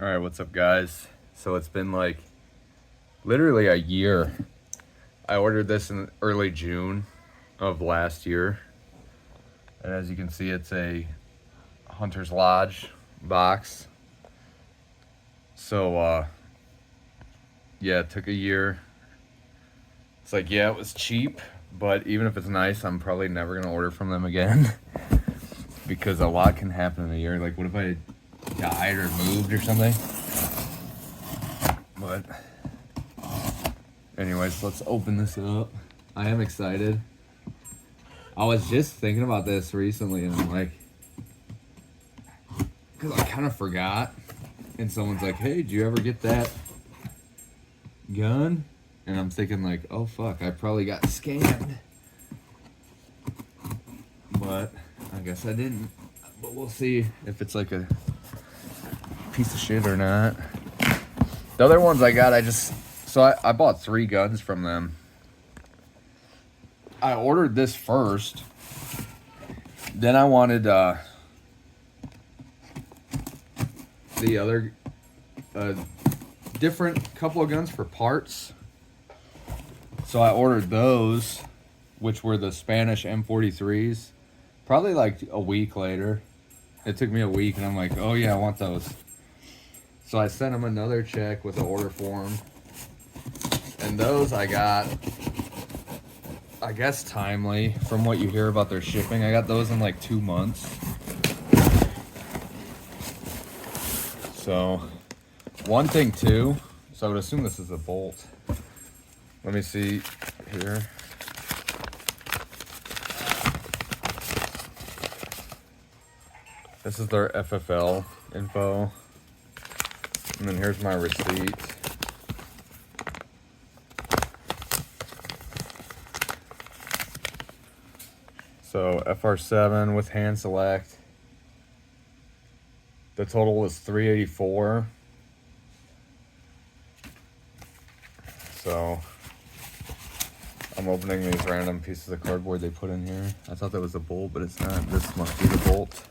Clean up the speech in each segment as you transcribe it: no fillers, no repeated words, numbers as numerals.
All right, what's up, guys? So it's been like literally a year. I ordered this in early June of last year. And as you can see, it's a Hunter's Lodge box. So, yeah, it took a year. It's like, yeah, it was cheap, but even if it's nice, I'm probably never going to order from them again. Because a lot can happen in a year. Like, what if I died or moved or something? But anyways, let's open this up. I am excited. I was just thinking about this recently, and I'm like, because I kind of forgot. And someone's like, hey, did you ever get that gun? And I'm thinking like, oh fuck, I probably got scammed. But I guess I didn't. But we'll see if it's like a piece of shit or not. The other ones I got, I bought 3 guns from them. I ordered this first. Then I wanted the other different couple of guns for parts. So I ordered those, which were the Spanish M43s. Probably like a week later. It took me a week, and I'm like, oh yeah, I want those. So I sent them another check with the order form. And those I got, I guess, timely from what you hear about their shipping. I got those in like 2 months. So, one thing too, so I would assume this is a bolt. Let me see here. This is their FFL info. And then here's my receipt. So FR7 with hand select. The total was $384. So I'm opening these random pieces of cardboard they put in here. I thought that was a bolt, but it's not. This must be the bolt.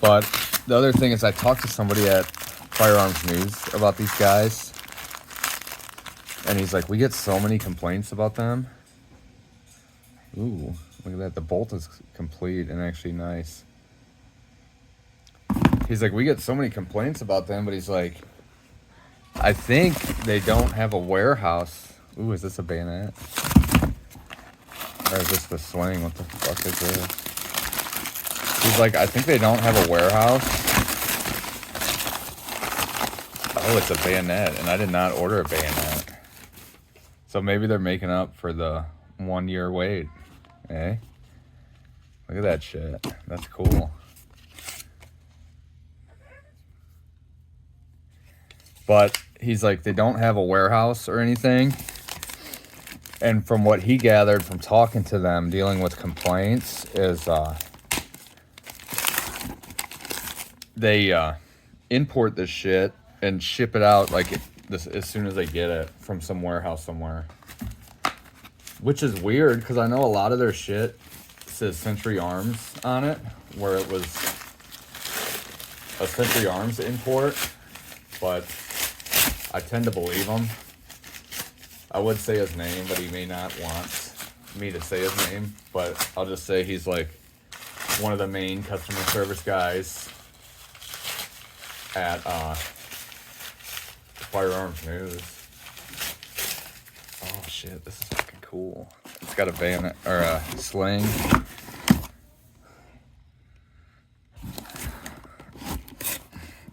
But the other thing is I talked to somebody at Firearms News about these guys. And he's like, we get so many complaints about them. Ooh, look at that. The bolt is complete and actually nice. He's like, we get so many complaints about them, but he's like, I think they don't have a warehouse. Ooh, is this a bayonet? Or is this the sling? What the fuck is this? He's like, I think they don't have a warehouse. Oh, it's a bayonet, and I did not order a bayonet. So maybe they're making up for the 1 year wait. Eh? Look at that shit. That's cool. But he's like, they don't have a warehouse or anything. And from what he gathered from talking to them, dealing with complaints, is they import this shit and ship it out like as soon as they get it from some warehouse somewhere. Which is weird, because I know a lot of their shit says Century Arms on it, where it was a Century Arms import, but I tend to believe him. I would say his name, but he may not want me to say his name, but I'll just say he's like one of the main customer service guys at Firearms News. Oh shit, this is fucking cool. It's got a bayonet or a sling.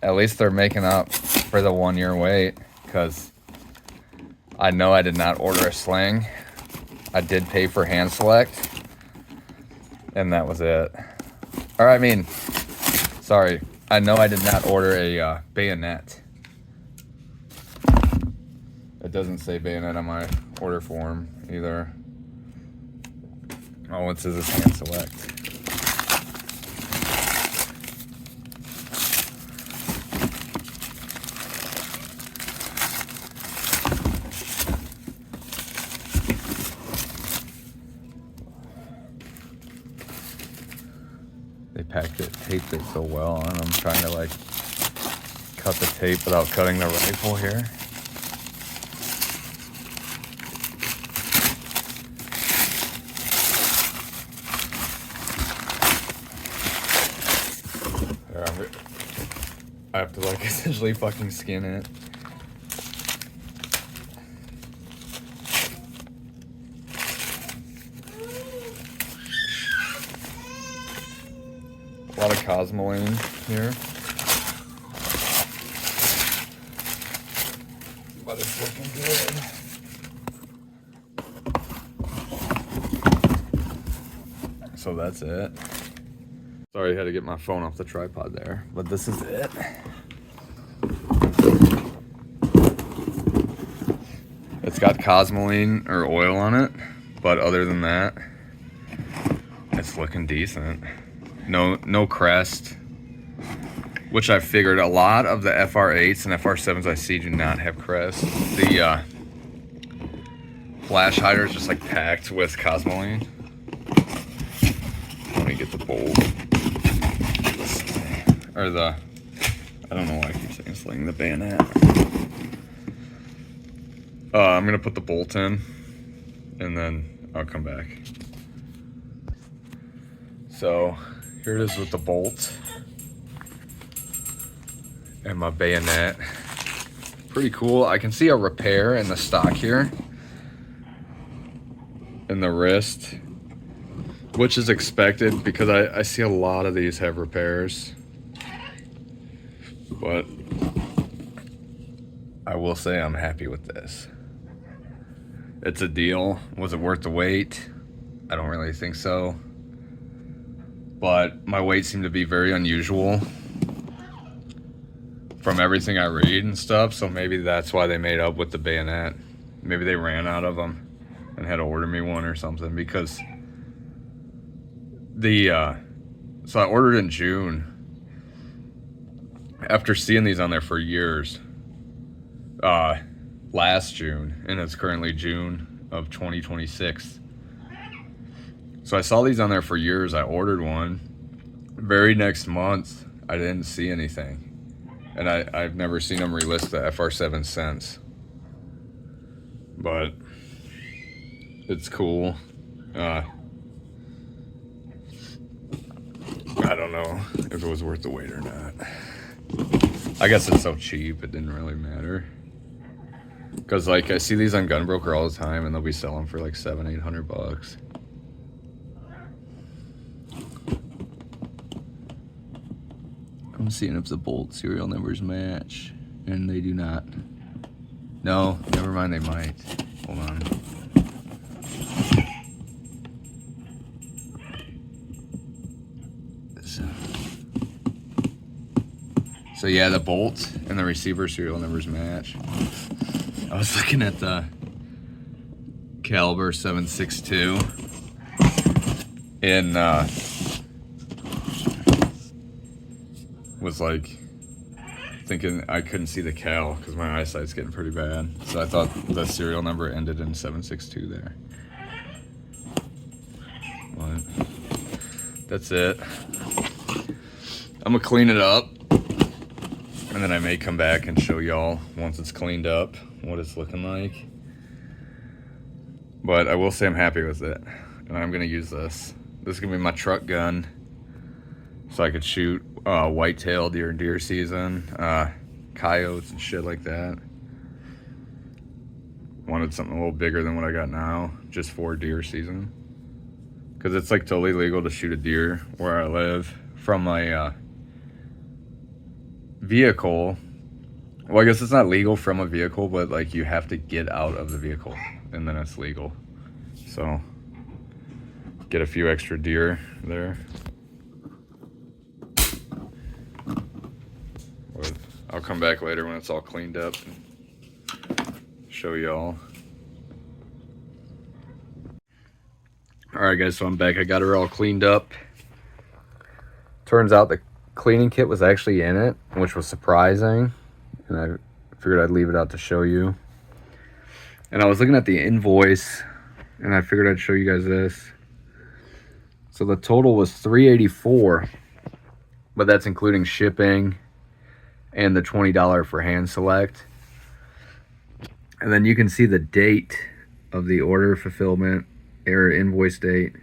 At least they're making up for the 1 year wait, because I know I did not order a sling. I did pay for hand select, and that was it. Or I mean, sorry, I know I did not order a bayonet. It doesn't say bayonet on my order form either. Oh, it says it's hand select. They taped it so well on. I'm trying to like cut the tape without cutting the rifle here. I have to like essentially fucking skin it. A lot of cosmoline here. But it's looking good. So that's it. Sorry, I had to get my phone off the tripod there, but this is it. It's got cosmoline or oil on it, but other than that, it's looking decent. No crest, which I figured a lot of the FR8s and FR7s I see do not have crest. The flash hider is just like packed with cosmoline. Let me get the bolt. Or the, I don't know why I keep saying sling, the bayonet. I'm gonna put the bolt in and then I'll come back. So here it is with the bolt and my bayonet. Pretty cool. I can see a repair in the stock here in the wrist, which is expected because I see a lot of these have repairs. But I will say I'm happy with this. It's a deal. Was it worth the wait? I don't really think so. But my weight seemed to be very unusual from everything I read and stuff. So maybe that's why they made up with the bayonet. Maybe they ran out of them and had to order me one or something, because so I ordered in June after seeing these on there for years, last June, and it's currently June of 2026. So I saw these on there for years. I ordered one. Very next month, I didn't see anything. And I've never seen them relist the FR7 since. But it's cool. I don't know if it was worth the wait or not. I guess it's so cheap, it didn't really matter. Because like I see these on Gunbroker all the time and they'll be selling for like $700-800. I'm seeing if the bolt serial numbers match, and they do not. No, never mind, they might. Hold on. So yeah, the bolt and the receiver serial numbers match. I was looking at the caliber 7.62 and was like thinking I couldn't see the cal because my eyesight's getting pretty bad. So I thought the serial number ended in 7.62 there. But that's it. I'm gonna clean it up, and then I may come back and show y'all once it's cleaned up what it's looking like. But I will say I'm happy with it, and I'm gonna use this. This is gonna be my truck gun, so I could shoot whitetail during deer season, coyotes and shit like that. Wanted something a little bigger than what I got now, just for deer season, because it's like totally legal to shoot a deer where I live from my vehicle. Well, I guess it's not legal from a vehicle, but like you have to get out of the vehicle and then it's legal. So get a few extra deer there. But I'll come back later when it's all cleaned up and show y'all. Alright guys, so I'm back. I got her all cleaned up. Turns out the cleaning kit was actually in it, which was surprising, and I figured I'd leave it out to show you. And I was looking at the invoice and I figured I'd show you guys this. So the total was $384, but that's including shipping and the $20 for hand select. And then you can see the date of the order fulfillment, error invoice date.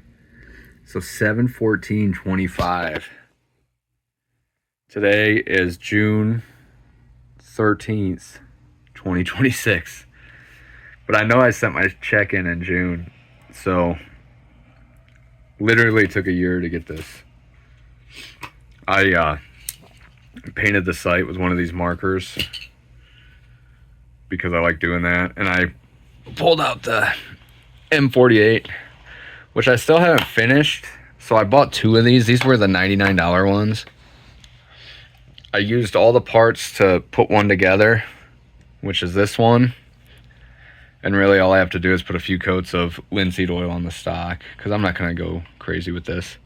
So 7/14/25. Today is June 13th, 2026. But I know I sent my check in June. So literally took a year to get this. I painted the site with one of these markers because I like doing that. And I pulled out the M48, which I still haven't finished. So I bought 2 of these. These were the $99 ones. I used all the parts to put one together, which is this one. And really all I have to do is put a few coats of linseed oil on the stock, because I'm not going to go crazy with this.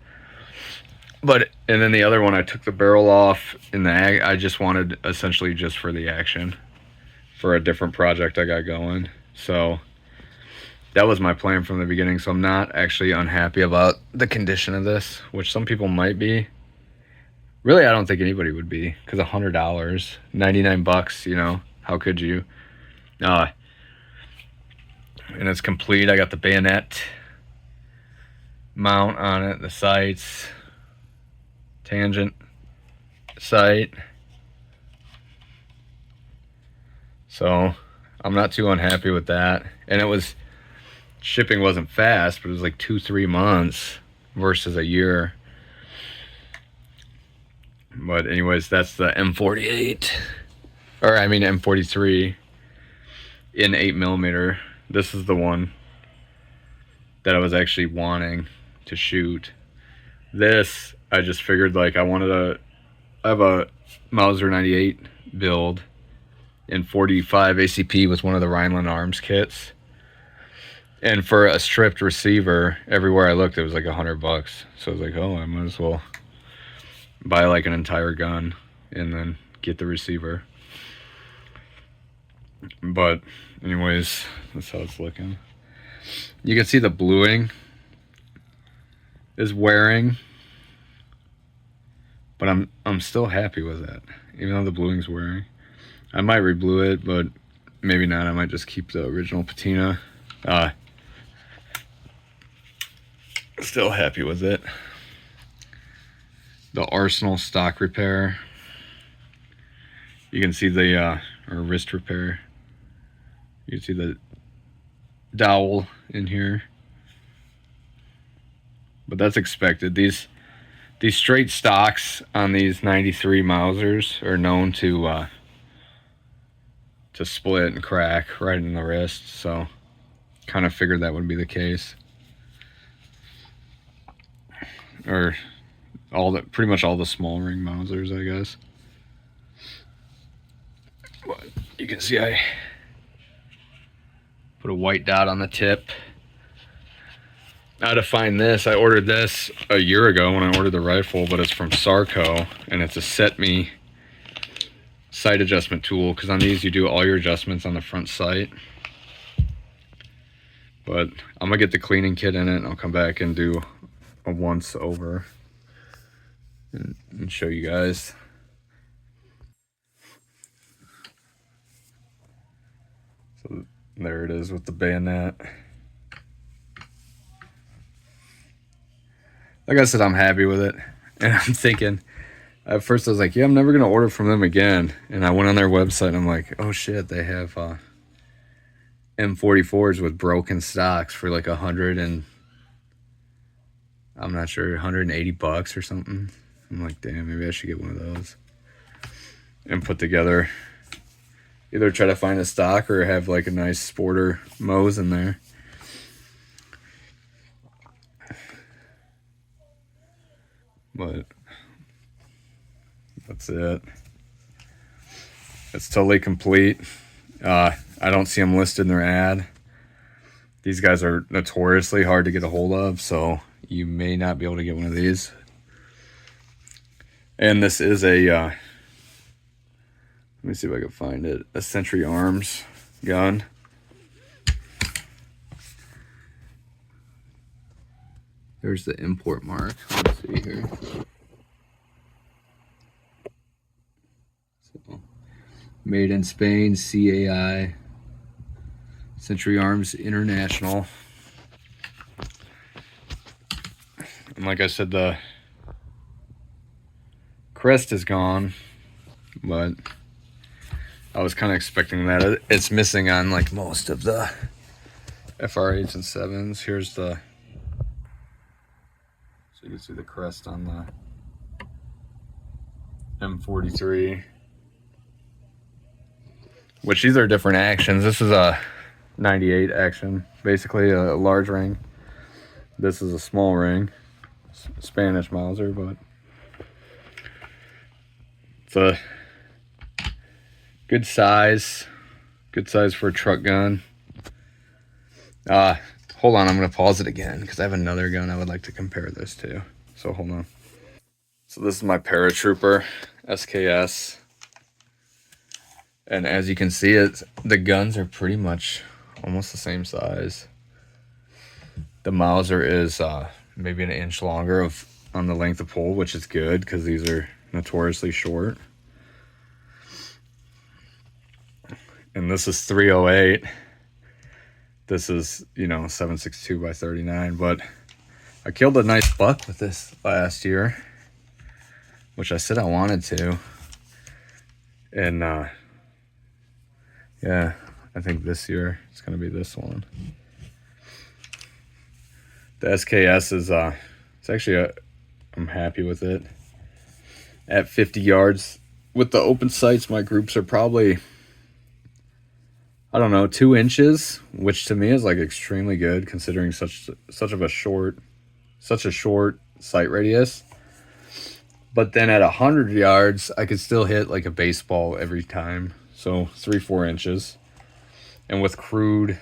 And then the other one, I took the barrel off in I just wanted essentially just for the action for a different project I got going. So that was my plan from the beginning. So I'm not actually unhappy about the condition of this, which some people might be. Really, I don't think anybody would be, because $100, 99 bucks, you know, how could you? And it's complete. I got the bayonet mount on it, the sights, tangent sight. So I'm not too unhappy with that. And shipping wasn't fast, but it was like 2-3 months versus a year. But anyways, that's the M48, or I mean M43 in 8mm. This is the one that I was actually wanting to shoot. This, I just figured like I have a Mauser 98 build in 45 ACP with one of the Rhineland Arms kits. And for a stripped receiver, everywhere I looked, it was like $100. So I was like, oh, I might as well buy like an entire gun and then get the receiver. But anyways, that's how it's looking. You can see the bluing is wearing, but I'm still happy with it, even though the bluing's wearing. I might reblue it, but maybe not. I might just keep the original patina. Still happy with it. The Arsenal stock repair. You can see the or wrist repair. You can see the dowel in here. But that's expected. These straight stocks on these 93 Mausers are known to split and crack right in the wrist, so kind of figured that would be the case. Or pretty much all the small ring Mausers, I guess. But you can see I put a white dot on the tip. Now to find this, I ordered this a year ago when I ordered the rifle, but it's from Sarco, and it's a set me sight adjustment tool, because on these you do all your adjustments on the front sight. But I'm gonna get the cleaning kit in it, and I'll come back and do a once over and show you guys. So there it is with the bayonet. Like I said, I'm happy with it, and I'm thinking, at first I was like, yeah, I'm never gonna order from them again. And I went on their website and I'm like, oh shit, they have M44s with broken stocks for like 100 and I'm not sure, $180 or something. I'm like, damn, maybe I should get one of those and put together, either try to find a stock or have like a nice sporter Mose in there. But that's it. It's totally complete. I don't see them listed in their ad. These guys are notoriously hard to get a hold of, so you may not be able to get one of these. And this is a, let me see if I can find it, a Century Arms gun. There's the import mark. Let's see here. So, made in Spain, CAI, Century Arms International. And like I said, the crest is gone, but I was kind of expecting that. It's missing on like most of the FR8s and 7s. Here's the, so you can see the crest on the M43, which these are different actions. This is a 98 action, basically a large ring. This is a small ring, Spanish Mauser, but it's a good size for a truck gun. Hold on, I'm gonna pause it again because I have another gun I would like to compare this to. So hold on. So this is my Paratrooper SKS. And as you can see, the guns are pretty much almost the same size. The Mauser is maybe an inch longer on the length of pull, which is good because these are notoriously short. And this is 308. This is, 7.62 by 39, but I killed a nice buck with this last year, which I said I wanted to. And yeah, I think this year it's gonna be this one. The SKS is it's actually I'm happy with it. At 50 yards with the open sights, my groups are probably, I don't know, 2 inches, which to me is like extremely good considering such a short sight radius. But then at 100 yards, I could still hit like a baseball every time. So 3-4 inches. And with crude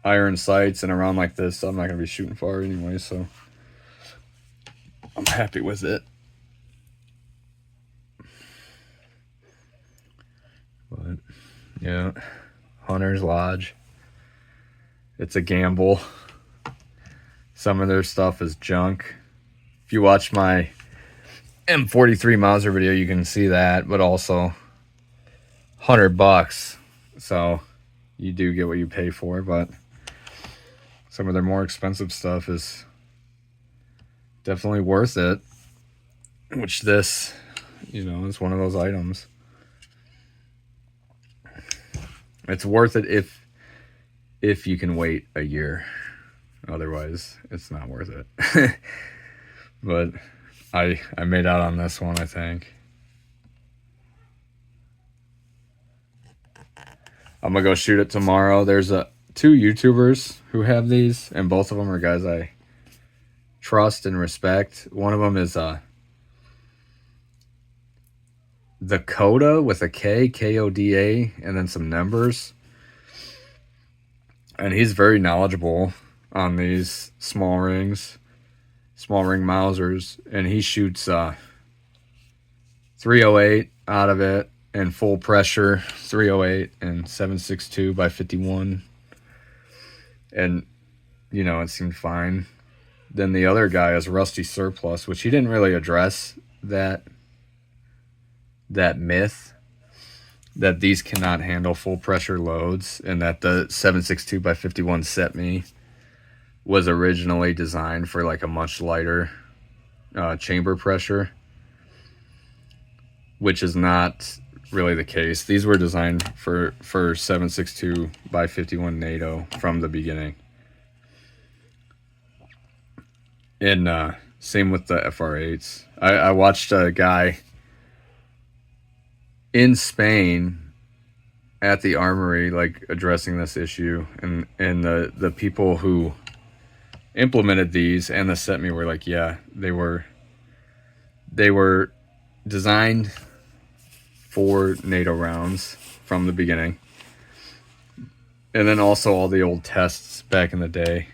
iron sights and around like this, I'm not going to be shooting far anyway. So I'm happy with it. But yeah, Hunter's Lodge. It's a gamble. Some of their stuff is junk. If you watch my M43 Mauser video, you can see that, but also $100. So you do get what you pay for, but some of their more expensive stuff is definitely worth it. Which this, is one of those items. It's worth it if you can wait a year. Otherwise, it's not worth it. But I made out on this one, I think. I'm gonna go shoot it tomorrow. There's 2 YouTubers who have these, and both of them are guys I trust and respect. One of them is the Coda with a K, Koda, and then some numbers. And he's very knowledgeable on these small ring Mausers, and he shoots 308 out of it and full pressure 308 and 7.62 by 51, and it seemed fine. Then the other guy is Rusty Surplus, which he didn't really address that myth that these cannot handle full pressure loads, and that the 7.62 by 51 set me was originally designed for like a much lighter chamber pressure, which is not really the case. These were designed for 7.62 by 51 NATO from the beginning. And same with the FR8s. I watched a guy in Spain at the armory like addressing this issue, and the people who implemented these and the set me were like, yeah, they were designed for NATO rounds from the beginning. And then also all the old tests back in the day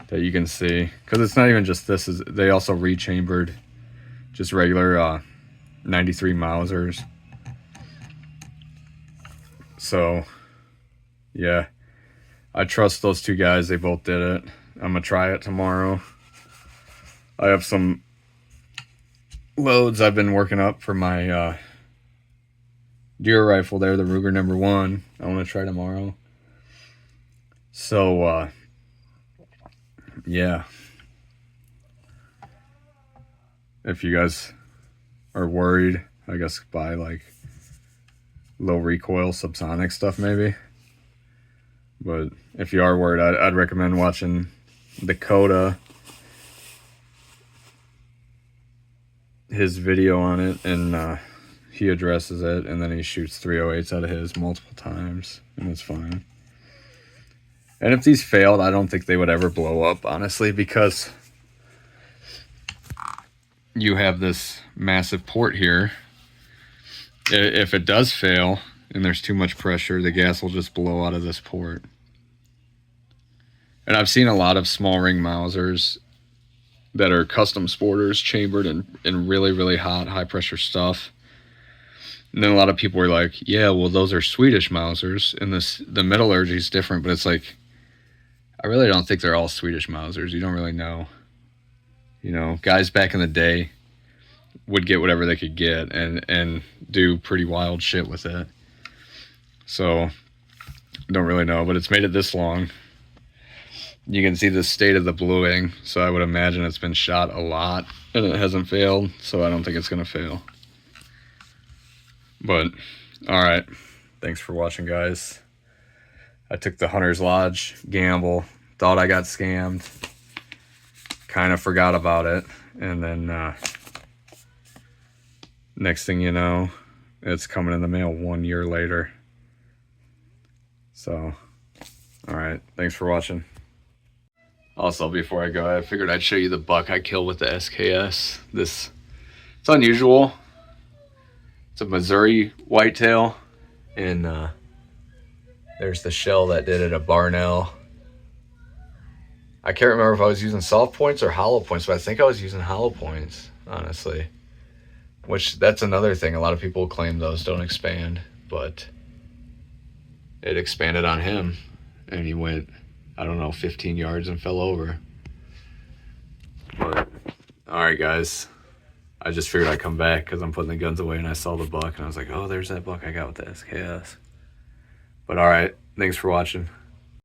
that you can see, because it's not even just this, is they also rechambered just regular 93 Mausers. So yeah, I trust those 2 guys. They both did it. I'm gonna try it tomorrow. I have some loads I've been working up for my deer rifle there, the Ruger #1. I want to try tomorrow. So, yeah. If you guys are worried, I guess buy like low recoil subsonic stuff maybe. But if you are worried, I'd recommend watching Dakota, his video on it, and he addresses it, and then he shoots 308s out of his multiple times, and it's fine. And if these failed, I don't think they would ever blow up, honestly, because you have this massive port here. If it does fail and there's too much pressure, the gas will just blow out of this port. And I've seen a lot of small ring Mausers that are custom sporters chambered in really, really hot, high pressure stuff. And then a lot of people were like, yeah, well, those are Swedish Mausers, and the metallurgy is different, but it's like, I really don't think they're all Swedish Mausers. You don't really know. You know, guys back in the day would get whatever they could get and do pretty wild shit with it. So, don't really know, but it's made it this long. You can see the state of the bluing, so I would imagine it's been shot a lot, and it hasn't failed, so I don't think it's going to fail. But, alright, thanks for watching, guys. I took the Hunter's Lodge gamble, thought I got scammed, kind of forgot about it, and then next thing you know, it's coming in the mail 1 year later. So, alright, thanks for watching. Also, before I go, I figured I'd show you the buck I killed with the SKS. It's unusual. It's a Missouri whitetail, and there's the shell that did it, a Barnell. I can't remember if I was using soft points or hollow points, but I think I was using hollow points, honestly. Which, that's another thing. A lot of people claim those don't expand, but it expanded on him, and he went, I don't know, 15 yards and fell over. But, alright guys, I just figured I'd come back because I'm putting the guns away, and I saw the buck, and I was like, oh, there's that buck I got with the SKS. But alright, thanks for watching.